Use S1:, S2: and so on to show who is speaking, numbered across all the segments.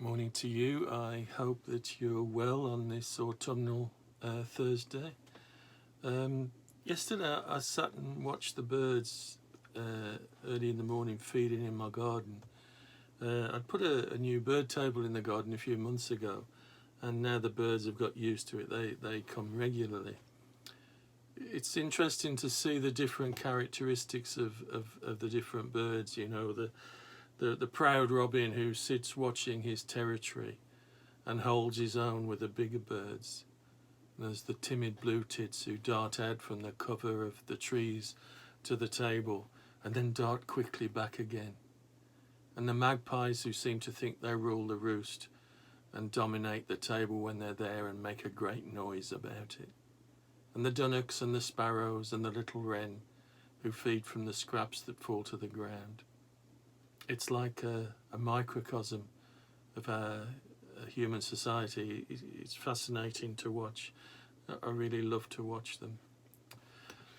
S1: Morning to you. I hope that you're well on this autumnal Thursday. Yesterday I sat and watched the birds early in the morning feeding in my garden. I'd put a new bird table in the garden a few months ago, and now the birds have got used to it. They come regularly. It's interesting to see the different characteristics of the different birds. You know, the proud robin who sits watching his territory and holds his own with the bigger birds. And there's the timid blue tits who dart out from the cover of the trees to the table and then dart quickly back again. And the magpies who seem to think they rule the roost and dominate the table when they're there and make a great noise about it. And the dunnocks and the sparrows and the little wren who feed from the scraps that fall to the ground. It's like a microcosm of our human society. It's fascinating to watch. I really love to watch them.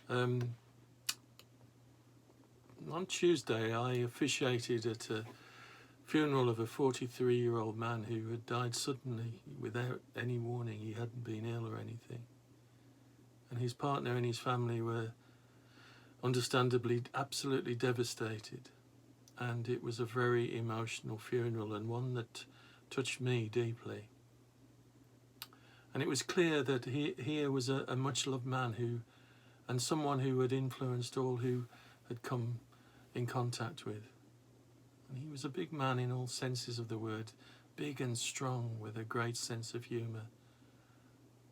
S1: On Tuesday, I officiated at a funeral of a 43-year-old man who had died suddenly without any warning. He hadn't been ill or anything. And his partner and his family were understandably absolutely devastated. And it was a very emotional funeral, and one that touched me deeply. And it was clear that here was a much-loved man and someone who had influenced all who had come in contact with. And he was a big man in all senses of the word, big and strong with a great sense of humour.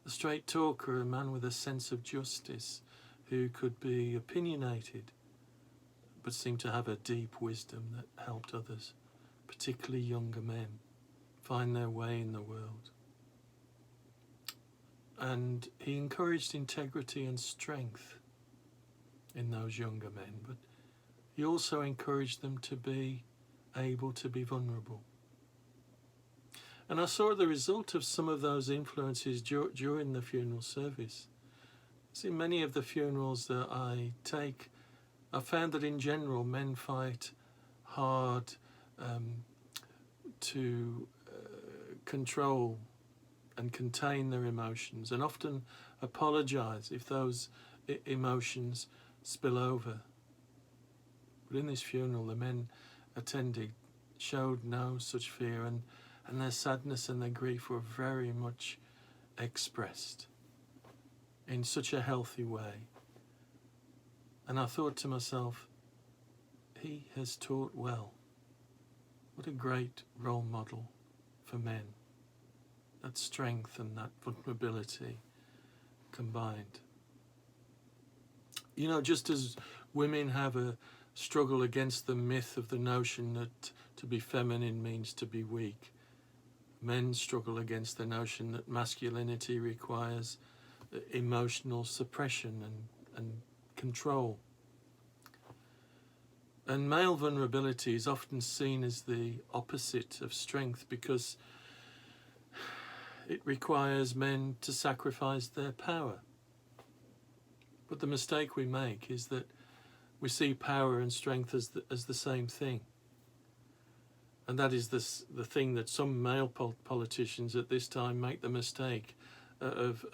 S1: A straight talker, a man with a sense of justice, who could be opinionated, but seemed to have a deep wisdom that helped others, particularly younger men, find their way in the world. And he encouraged integrity and strength in those younger men, but he also encouraged them to be able to be vulnerable. And I saw the result of some of those influences during the funeral service. See, many of the funerals that I take, I found that in general men fight hard to control and contain their emotions, and often apologise if those emotions spill over. But in this funeral, the men attending showed no such fear, and their sadness and their grief were very much expressed in such a healthy way. And I thought to myself, he has taught well. What a great role model for men. That strength and that vulnerability combined. You know, just as women have a struggle against the myth of the notion that to be feminine means to be weak, men struggle against the notion that masculinity requires emotional suppression and control. And male vulnerability is often seen as the opposite of strength because it requires men to sacrifice their power. But the mistake we make is that we see power and strength as the same thing. And that is the thing that some male politicians at this time make the mistake of,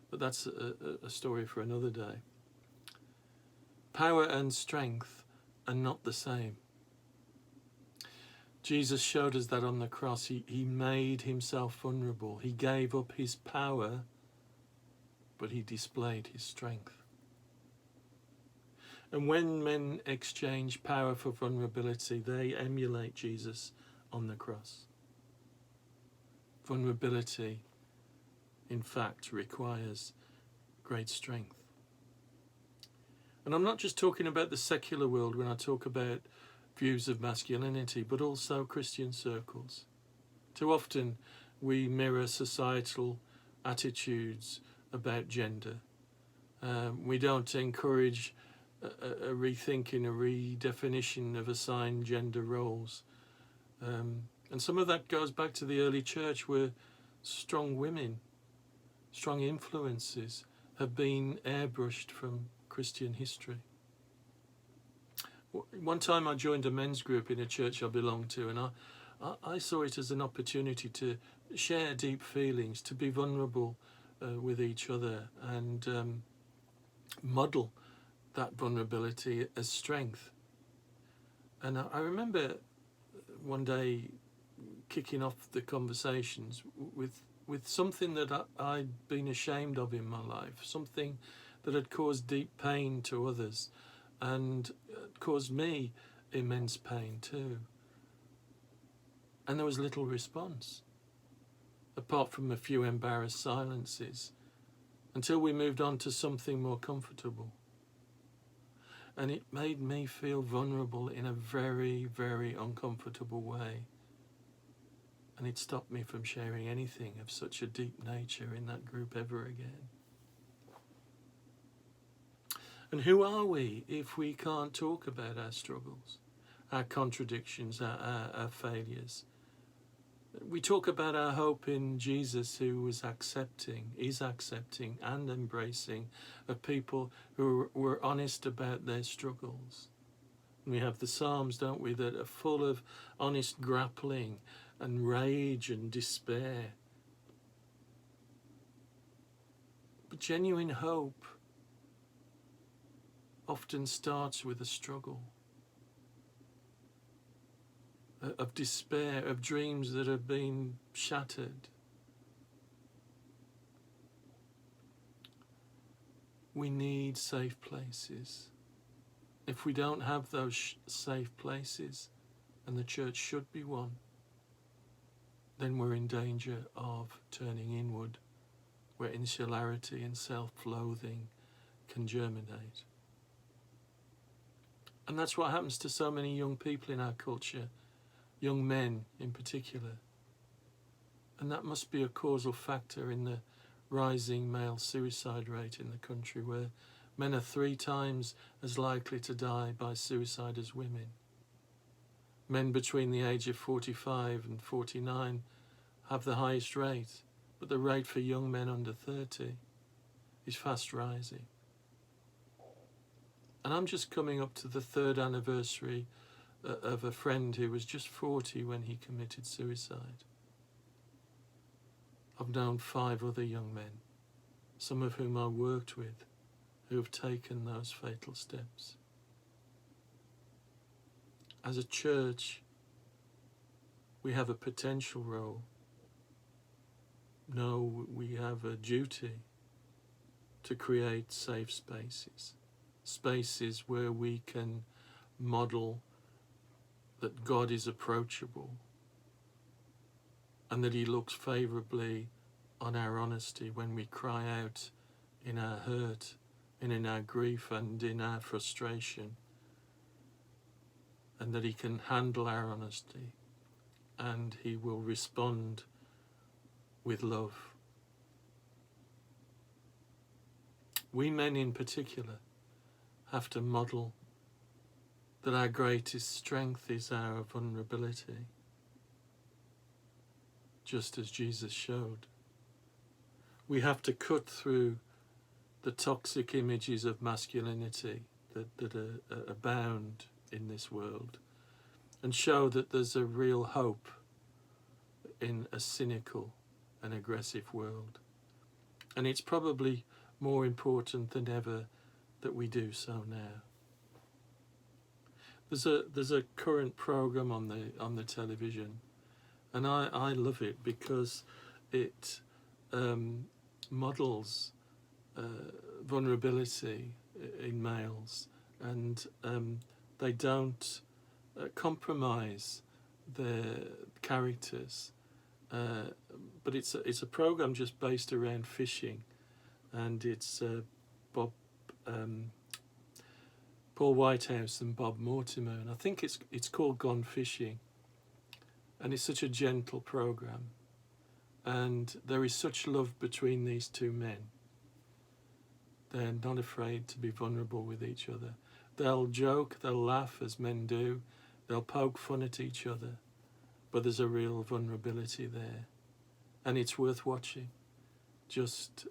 S1: but that's a story for another day. Power and strength are not the same. Jesus showed us that on the cross. He made himself vulnerable. He gave up his power, but he displayed his strength. And when men exchange power for vulnerability, they emulate Jesus on the cross. Vulnerability, in fact, requires great strength. And I'm not just talking about the secular world when I talk about views of masculinity, but also Christian circles. Too often we mirror societal attitudes about gender. We don't encourage a rethinking, a redefinition of assigned gender roles. And some of that goes back to the early church, where strong women, strong influences have been airbrushed from Christian history. One time I joined a men's group in a church I belonged to, and I saw it as an opportunity to share deep feelings, to be vulnerable with each other, and model that vulnerability as strength. And I remember one day kicking off the conversations with something that I'd been ashamed of in my life, something that had caused deep pain to others and caused me immense pain too. And there was little response, apart from a few embarrassed silences, until we moved on to something more comfortable. And it made me feel vulnerable in a very, very uncomfortable way. And it stopped me from sharing anything of such a deep nature in that group ever again. And who are we if we can't talk about our struggles, our contradictions, our failures? We talk about our hope in Jesus, who is accepting and embracing of people who were honest about their struggles. And we have the Psalms, don't we, that are full of honest grappling and rage and despair. But genuine hope often starts with a struggle of despair, of dreams that have been shattered. We need safe places. If we don't have those safe places, and the church should be one, then we're in danger of turning inward, where insularity and self-loathing can germinate. And that's what happens to so many young people in our culture, young men in particular. And that must be a causal factor in the rising male suicide rate in the country, where men are 3 times as likely to die by suicide as women. Men between the age of 45 and 49 have the highest rate, but the rate for young men under 30 is fast rising. And I'm just coming up to the 3rd anniversary of a friend who was just 40 when he committed suicide. I've known 5 other young men, some of whom I worked with, who have taken those fatal steps. As a church, we have a potential role. No, we have a duty to create safe spaces, spaces where we can model that God is approachable and that he looks favourably on our honesty when we cry out in our hurt and in our grief and in our frustration, and that he can handle our honesty and he will respond with love. We men in particular have to model that our greatest strength is our vulnerability, just as Jesus showed. We have to cut through the toxic images of masculinity that abound in this world and show that there's a real hope in a cynical and aggressive world. And it's probably more important than ever that we do so now. There's a current program on the television, and I love it because it models vulnerability in males, and they don't compromise their characters. But it's a program just based around fishing, and it's Paul Whitehouse and Bob Mortimer, and I think it's called Gone Fishing, and it's such a gentle program, and there is such love between these 2 men. They're not afraid to be vulnerable with each other. They'll joke, they'll laugh as men do, they'll poke fun at each other, but there's a real vulnerability there, and it's worth watching just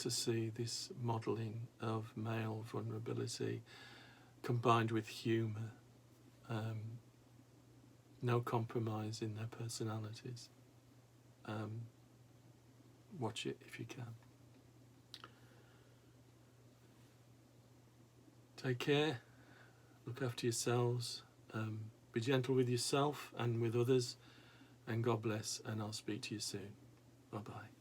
S1: to see this modelling of male vulnerability combined with humour, no compromise in their personalities. Watch it if you can. Take care, look after yourselves, be gentle with yourself and with others, and God bless, and I'll speak to you soon. Bye-bye.